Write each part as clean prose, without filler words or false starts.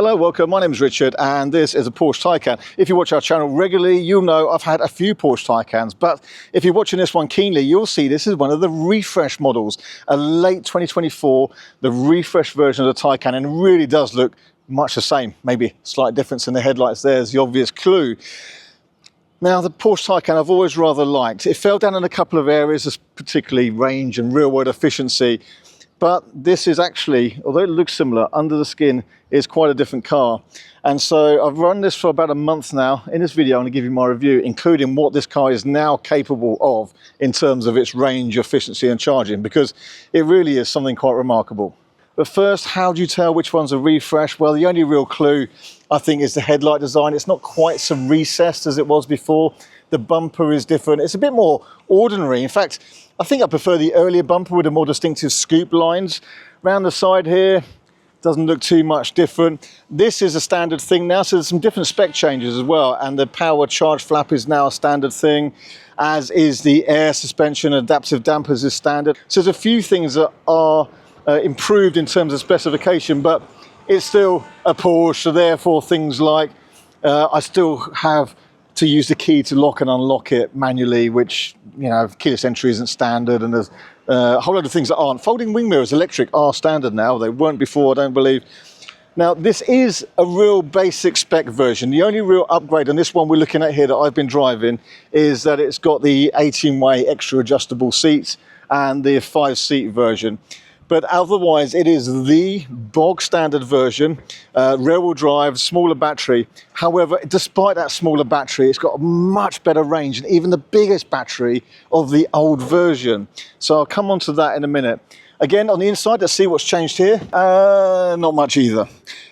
Hello, welcome. My name is Richard and this is a Porsche Taycan. If you watch our channel regularly, you'll know I've had a few Porsche Taycans, but if you're watching this one keenly, you'll see this is one of the refresh models, a late 2024, the refresh version of the Taycan, and it really does look much the same. Maybe a slight difference in the headlights there is the obvious clue. Now, the Porsche Taycan I've always rather liked. It fell down in a couple of areas, particularly range and real-world efficiency. But this is actually, although it looks similar, under the skin is quite a different car. And so I've run this for about a month now. In this video, I'm going to give you my review, including what this car is now capable of in terms of its range, efficiency and charging, because it really is something quite remarkable. But first, how do you tell which one's a refresh? Well, the only real clue, I think, is the headlight design. It's not quite so recessed as it was before. The bumper is different. It's a bit more ordinary. In fact, I think I prefer the earlier bumper with the more distinctive scoop lines. Round the side here, doesn't look too much different. This is a standard thing now, so there's some different spec changes as well. And the power charge flap is now a standard thing, as is the air suspension, adaptive dampers is standard. So there's a few things that are improved in terms of specification, but it's still a Porsche, so therefore things like I still have to use the key to lock and unlock it manually, which, you know, keyless entry isn't standard, and there's a whole lot of things that aren't. Folding wing mirrors, electric, are standard now. They weren't before, I don't believe. Now, this is a real basic spec version. The only real upgrade on this one we're looking at here that I've been driving is that it's got the 18-way extra adjustable seats and the 5-seat version. But otherwise, it is the bog standard version, rear-wheel drive, smaller battery. However, despite that smaller battery, it's got a much better range than even the biggest battery of the old version. So I'll come on to that in a minute. Again, on the inside, let's see what's changed here. Not much either.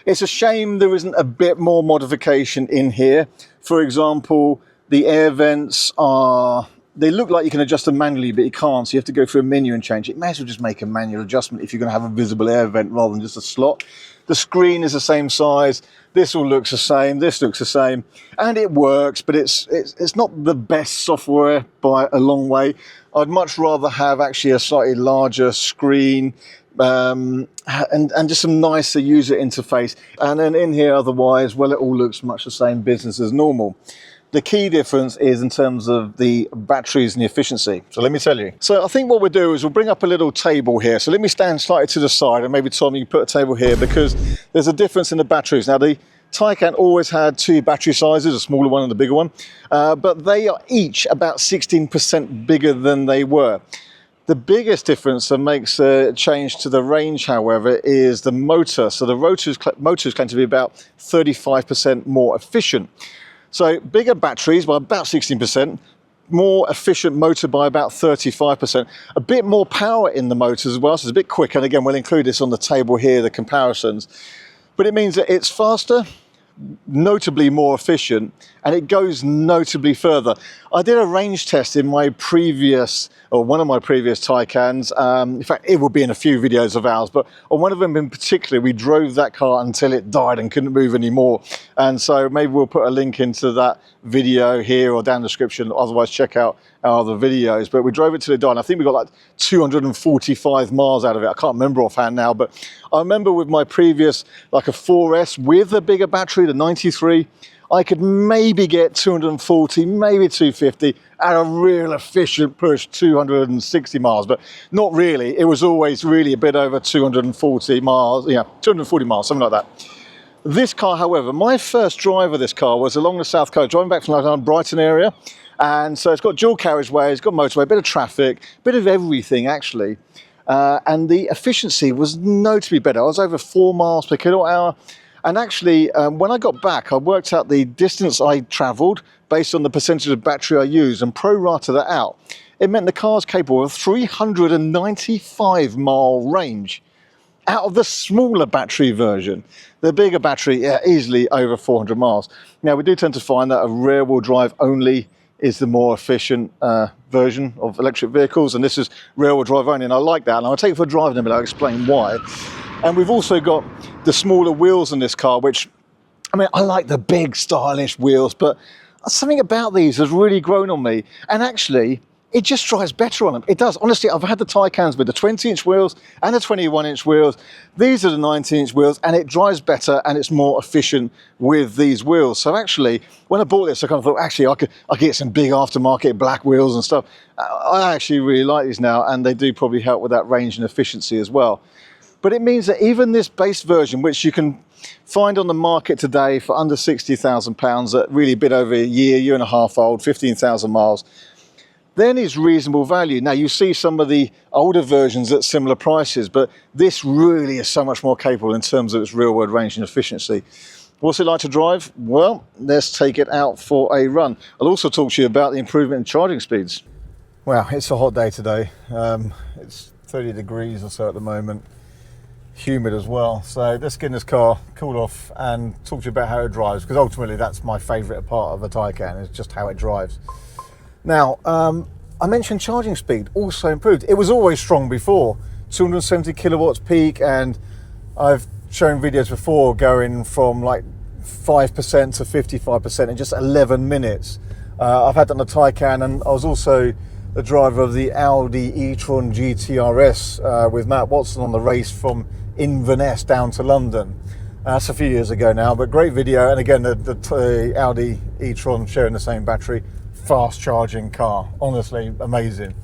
It's a shame there isn't a bit more modification in here. For example, the air vents are... They look like you can adjust them manually, but you can't, so you have to go through a menu and change it. You may as well just make a manual adjustment if you're going to have a visible air vent rather than just a slot. The screen is the same size. This all looks the same. This looks the same. And it works, but it's not the best software by a long way. I'd much rather have actually a slightly larger screen and just some nicer user interface. And then in here, otherwise, well, it all looks much the same business as normal. The key difference is in terms of the batteries and the efficiency. So let me tell you. So I think what we'll do is we'll bring up a little table here. So let me stand slightly to the side, and maybe Tom, you put a table here, because there's a difference in the batteries. Now, the Taycan always had two battery sizes, a smaller one and a bigger one, but they are each about 16% bigger than they were. The biggest difference that makes a change to the range, however, is the motor. So the motors claim to be about 35% more efficient. So bigger batteries by about 16%, more efficient motor by about 35%, a bit more power in the motors as well, so it's a bit quicker. And again, we'll include this on the table here, the comparisons. But it means that it's faster, notably more efficient, and it goes notably further. I did a range test in my previous, or one of my previous Taycans. In fact, it will be in a few videos of ours, but on one of them in particular, we drove that car until it died and couldn't move anymore. And so maybe we'll put a link into that video here or down the description. Otherwise, check out our other videos. But we drove it till it died. And I think we got like 245 miles out of it. I can't remember offhand now, but I remember with my previous, like a 4S with a bigger battery, the 93, I could maybe get 240, maybe 250 at a real efficient push, 260 miles, but not really. It was always really a bit over 240 miles, yeah, 240 miles, something like that. This car, however, my first drive of this car was along the south coast, driving back from like Brighton area. And so it's got dual carriageway, it's got motorway, a bit of traffic, a bit of everything actually. And the efficiency was notably better. I was over 4 miles per kilowatt hour. And actually, when I got back, I worked out the distance I travelled based on the percentage of battery I used and pro-rata that out. It meant the car's capable of 395 mile range out of the smaller battery version. The bigger battery, yeah, easily over 400 miles. Now, we do tend to find that a rear-wheel drive only is the more efficient version of electric vehicles, and this is rear-wheel drive only, and I like that. And I'll take it for a drive in a minute, I'll explain why. And we've also got the smaller wheels in this car, which, I mean, I like the big stylish wheels, but something about these has really grown on me. And actually, it just drives better on them. It does. Honestly, I've had the Taycans with the 20-inch wheels and the 21-inch wheels. These are the 19-inch wheels, and it drives better and it's more efficient with these wheels. So actually, when I bought this, I kind of thought, actually, I could get some big aftermarket black wheels and stuff. I actually really like these now, and they do probably help with that range and efficiency as well. But it means that even this base version, which you can find on the market today for under £60,000, at really a bit over a year and a half old, 15,000 miles, then is reasonable value. Now, you see some of the older versions at similar prices, but this really is so much more capable in terms of its real-world range and efficiency. What's it like to drive? Well, let's take it out for a run. I'll also talk to you about the improvement in charging speeds. Wow, it's a hot day today. It's 30 degrees or so at the moment. Humid as well. So let's get in this car, cool off, and talk to you about how it drives, because ultimately that's my favourite part of a Taycan, is just how it drives. Now, I mentioned charging speed also improved. It was always strong before, 270 kilowatts peak, and I've shown videos before going from like 5% to 55% in just 11 minutes. I've had that on the Taycan, and I was also the driver of the Audi e-tron GT-RS with Matt Watson on the race from Inverness down to London. That's a few years ago now, but great video. And again, the Audi e-tron sharing the same battery. Fast charging car, honestly amazing.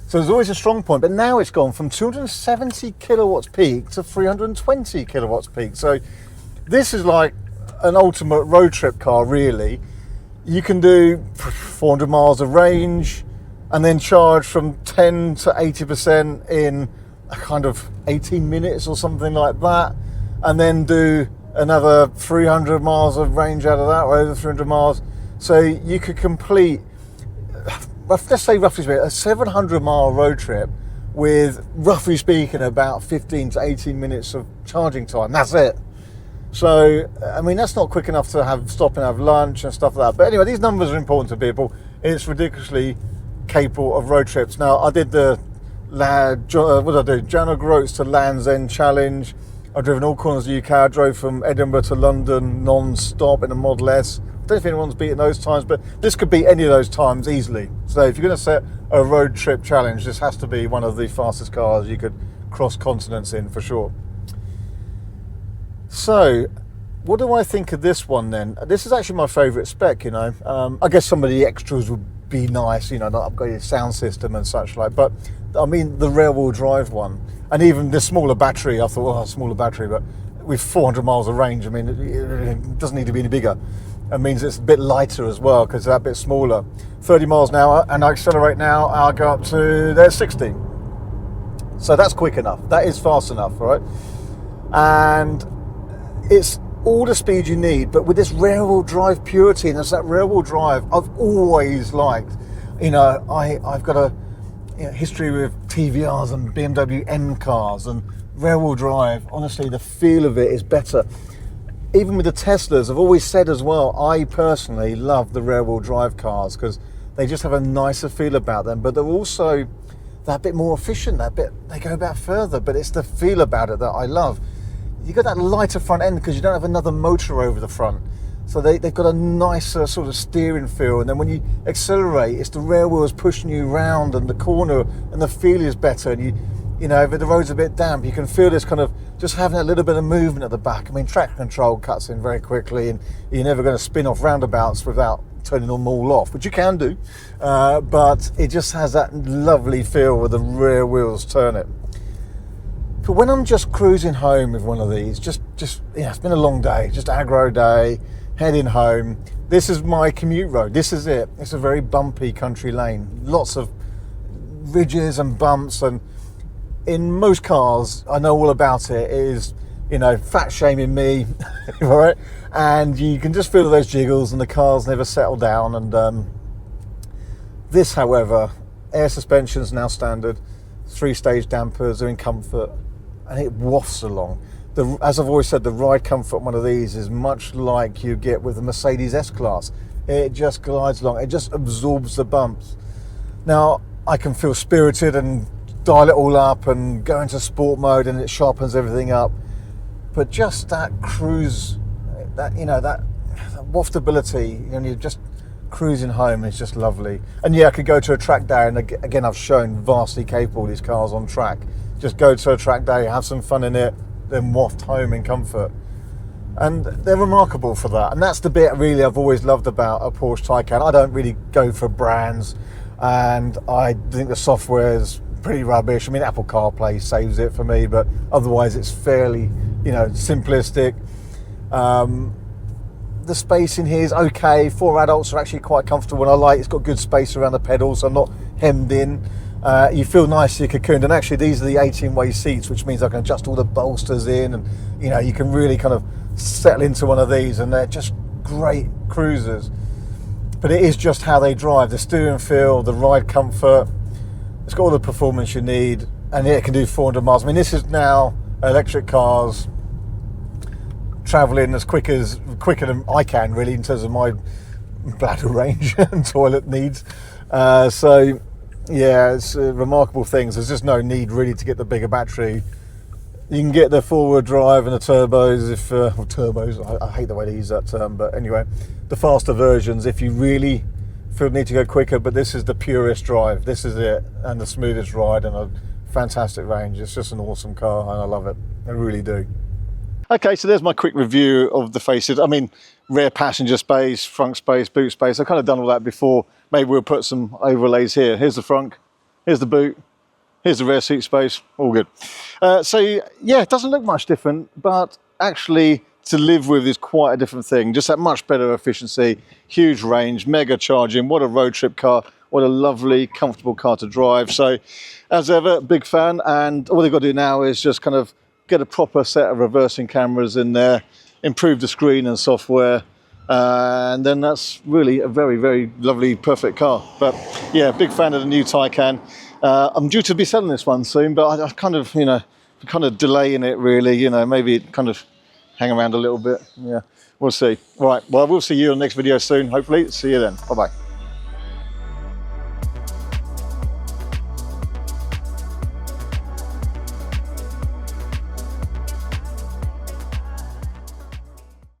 So there's always a strong point, but now it's gone from 270 kilowatts peak to 320 kilowatts peak. So this is like an ultimate road trip car, really. You can do 400 miles of range and then charge from 10 to 80% in a kind of 18 minutes or something like that, and then do another 300 miles of range out of that, or over 300 miles. So you could complete, let's say roughly speaking, a 700-mile road trip with, roughly speaking, about 15 to 18 minutes of charging time. That's it. So, I mean, that's not quick enough to stop and have lunch and stuff like that. But anyway, these numbers are important to people. It's ridiculously capable of road trips. Now, I did the, what did I do? Jan Groats to Land's End Challenge. I've driven all corners of the UK. I drove from Edinburgh to London non-stop in a Model S. I don't know if anyone's beaten those times, but this could beat any of those times easily. So if you're going to set a road trip challenge, this has to be one of the fastest cars you could cross continents in, for sure. So what do I think of this one then? This is actually my favourite spec, you know. I guess some of the extras would be nice, you know, not upgraded sound system and such like, but I mean the rear wheel drive one, and even the smaller battery, I thought, oh, smaller battery, but with 400 miles of range, I mean, it doesn't need to be any bigger. It means it's a bit lighter as well, because it's that bit smaller. 30 miles an hour, and I accelerate now, I'll go up to, there's 60. So that's quick enough, that is fast enough, right? And it's all the speed you need, but with this rear wheel drive purity, and it's that rear wheel drive I've always liked. You know, I've got a history with TVRs and BMW M cars, and rear wheel drive, honestly, the feel of it is better. Even with the Teslas, I've always said as well, I personally love the rear wheel drive cars because they just have a nicer feel about them, but they're also that bit more efficient, they go a bit further, but it's the feel about it that I love. You got that lighter front end because you don't have another motor over the front. So they've got a nicer sort of steering feel, and then when you accelerate, it's the rear wheels pushing you round and the corner, and the feel is better. And you know, if the road's a bit damp, you can feel this kind of just having a little bit of movement at the back. I mean, traction control cuts in very quickly, and you're never going to spin off roundabouts without turning them all off, which you can do, but it just has that lovely feel with the rear wheels turn it. But when I'm just cruising home with one of these, just it's been a long day, just aggro day, heading home. This is my commute road. This is it. It's a very bumpy country lane, lots of ridges and bumps, and in most cars, I know all about it. It is, you know, fat shaming me, right? And you can just feel those jiggles, and the cars never settle down. And this, however, air suspension's now standard, 3-stage dampers are in comfort, and it wafts along. As I've always said, the ride comfort on one of these is much like you get with the Mercedes S-Class. It just glides along, it just absorbs the bumps. Now, I can feel spirited and dial it all up and go into sport mode, and it sharpens everything up. But just that cruise, that, you know, that waftability, you know, you're just cruising home is just lovely. And yeah, I could go to a track day, and again, I've shown vastly capable these cars on track. Just go to a track day, have some fun in it, then waft home in comfort. And they're remarkable for that. And that's the bit really I've always loved about a Porsche Taycan. I don't really go for brands, and I think the software is pretty rubbish. I mean, Apple CarPlay saves it for me, but otherwise it's fairly, you know, simplistic. The space in here is okay. 4 adults are actually quite comfortable, and I like it's got good space around the pedals, so I'm not hemmed in. You feel nicely cocooned, and actually these are the 18-way seats, which means I can adjust all the bolsters in, and you know, you can really kind of settle into one of these, and they're just great cruisers. But it is just how they drive, the steering feel, the ride comfort. It's got all the performance you need, and it can do 400 miles. I mean, this is now electric cars traveling as quicker than I can, really, in terms of my bladder range and toilet needs. So yeah, it's remarkable things. There's just no need really to get the bigger battery. You can get the forward drive and the turbos, I hate the way they use that term, but anyway, the faster versions if you really need to go quicker. But this is the purest drive, this is it, and the smoothest ride, and a fantastic range. It's just an awesome car, and I love it, I really do. Okay, so there's my quick review of the faces. I mean, rear passenger space, front space, boot space, I've kind of done all that before. Maybe we'll put some overlays here. Here's the front, here's the boot, here's the rear seat space, all good. So yeah, it doesn't look much different, but actually to live with is quite a different thing. Just that much better efficiency, huge range, mega charging. What a road trip car. What a lovely, comfortable car to drive. So as ever, big fan. And all they've got to do now is just kind of get a proper set of reversing cameras in there, improve the screen and software, and then that's really a very, very lovely, perfect car. But yeah, big fan of the new Taycan. I'm due to be selling this one soon, but I kind of, you know, kind of delaying it really, you know, maybe kind of hang around a little bit. Yeah, we'll see. Right, well, we'll see you on the next video soon, hopefully. See you then. Bye-bye.